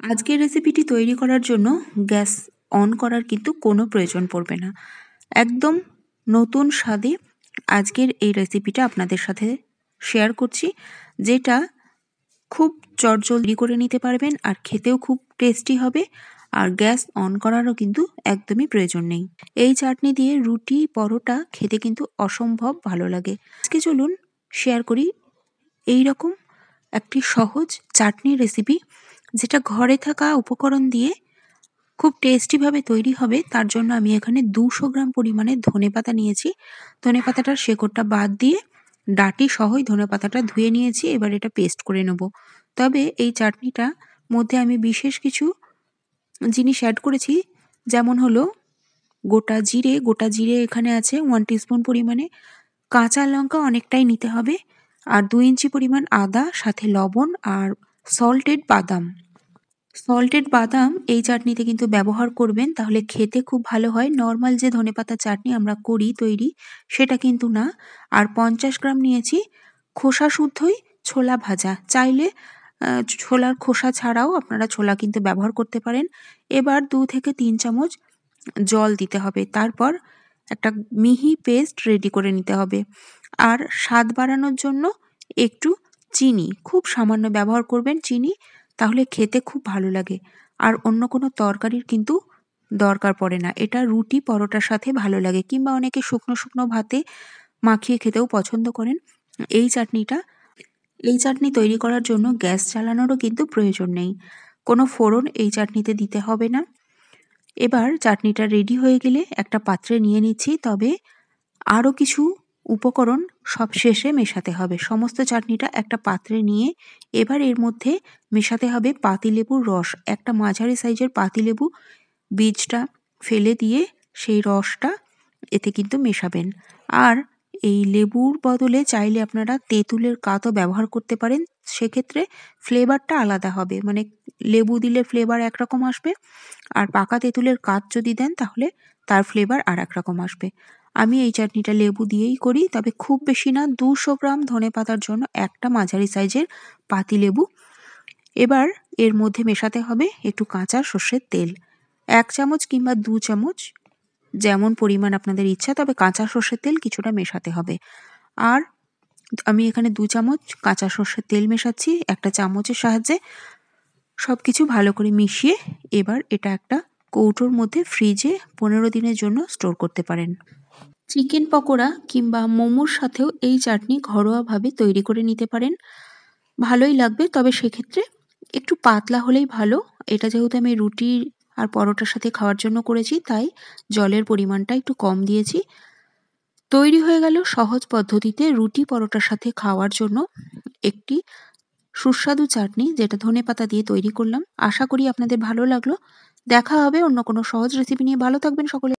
আজকের রেসিপিটি তৈরি করার জন্য গ্যাস অন করার কিন্তু কোনো প্রয়োজন পড়বে না। একদম নতুন স্বাদে আজকের এই রেসিপিটা আপনাদের সাথে শেয়ার করছি, যেটা খুব চটজলদি করে নিতে পারবেন আর খেতেও খুব টেস্টি হবে। আর গ্যাস অন করারও কিন্তু একদমই প্রয়োজন নেই। এই চাটনি দিয়ে রুটি পরোটা খেতে কিন্তু অসম্ভব ভালো লাগে। আজকে চলুন শেয়ার করি এই রকম একটি সহজ চাটনির রেসিপি, যেটা ঘরে থাকা উপকরণ দিয়ে খুব টেস্টিভাবে তৈরি হবে। তার জন্য আমি এখানে 200 গ্রাম পরিমাণে ধনেপাতা নিয়েছি। ধনেপাতাটার শেকড়টা বাদ দিয়ে ডাঁটি সহই ধনেপাতাটা ধুয়ে নিয়েছি। এবার এটা পেস্ট করে নেব। তবে এই চাটনিটা মধ্যে আমি বিশেষ কিছু জিনিস অ্যাড করেছি, যেমন হলো গোটা জিরে এখানে আছে 1 টিস্পুন পরিমাণে, কাঁচা লঙ্কা অনেকটাই নিতে হবে, আর 2 ইঞ্চি পরিমাণ আদা, সাথে লবণ আর সল্টেড বাদাম এই চাটনিতে কিন্তু ব্যবহার করবেন, তাহলে খেতে খুব ভালো হয়। নর্মাল যে ধনেপাতার চাটনি আমরা করি তৈরি, সেটা কিন্তু না। আর 50 গ্রাম নিয়েছি খোসা শুদ্ধই ছোলা ভাজা। চাইলে ছোলার খোসা ছাড়াও আপনারা ছোলা কিন্তু ব্যবহার করতে পারেন। এবার 2 থেকে 3 চামচ জল দিতে হবে। তারপর একটা মিহি পেস্ট রেডি করে নিতে হবে। আর স্বাদ বাড়ানোর জন্য একটু চিনি খুব সামান্য ব্যবহার করবেন চিনি, তাহলে খেতে খুব ভালো লাগে। আর অন্য কোনো তরকারির কিন্তু দরকার পড়ে না। এটা রুটি পরোটার সাথে ভালো লাগে, কিংবা অনেকে শুকনো শুকনো ভাতে মাখিয়ে খেতেও পছন্দ করেন। এই চাটনি তৈরি করার জন্য গ্যাস জ্বালানোরও কিন্তু প্রয়োজন নেই। কোনো ফোড়ন এই চাটনিতে দিতে হবে না। এবার চাটনিটা রেডি হয়ে গেলে একটা পাত্রে নিয়ে নিচ্ছি। তবে আরও কিছু উপকরণ সব শেষে মেশাতে হবে। সমস্ত চাটনিটা একটা পাত্রে নিয়ে এবার এর মধ্যে মেশাতে হবে পাতিলেবুর রস। একটা মাঝারি সাইজের পাতিলেবু বীজটা ফেলে দিয়ে সেই রসটা এতে কিন্তু মেশাবেন। আর এই লেবুর বদলে চাইলে আপনারা তেঁতুলের কাতও ব্যবহার করতে পারেন। সেক্ষেত্রে ফ্লেভারটা আলাদা হবে, মানে লেবু দিলে ফ্লেভার একরকম আসবে, আর পাকা তেঁতুলের কাত যদি দেন তাহলে তার ফ্লেভার আর এক রকম আসবে। আমি এই চাটনিটা লেবু দিয়েই করি, তবে খুব বেশি না, 200 গ্রাম ধনেপাতার জন্য একটা মাঝারি সাইজের পাতিলেবু। এবার এর মধ্যে মেশাতে হবে একটু কাঁচা সর্ষের তেল, 1 চামচ কিংবা 2 চামচ, যেমন পরিমাণ আপনাদের ইচ্ছা, তবে কাঁচা সর্ষের তেল কিছুটা মেশাতে হবে। আর আমি এখানে 2 চামচ কাঁচা সর্ষের তেল মেশাচ্ছি একটা চামচের সাহায্যে। সবকিছু ভালো করে মিশিয়ে এবার এটা একটা কৌটোর মধ্যে ফ্রিজে 15 দিনের জন্য স্টোর করতে পারেন। চিকেন পকোড়া কিংবা মোমোর সাথেও এই চাটনি ঘরোয়াভাবে তৈরি করে নিতে পারেন, ভালোই লাগবে। তবে সেক্ষেত্রে একটু পাতলা হলেই ভালো। এটা যেহেতু আমি রুটি আর পরোটার সাথে খাওয়ার জন্য করেছি, তাই জলের পরিমাণটা একটু কম দিয়েছি। তৈরি হয়ে গেল সহজ পদ্ধতিতে রুটি পরোটার সাথে খাওয়ার জন্য একটি সুস্বাদু চাটনি, যেটা ধনেপাতা দিয়ে তৈরি করলাম। আশা করি আপনাদের ভালো লাগলো। দেখা হবে অন্য কোনো সহজ রেসিপি নিয়ে। ভালো থাকবেন সকলে।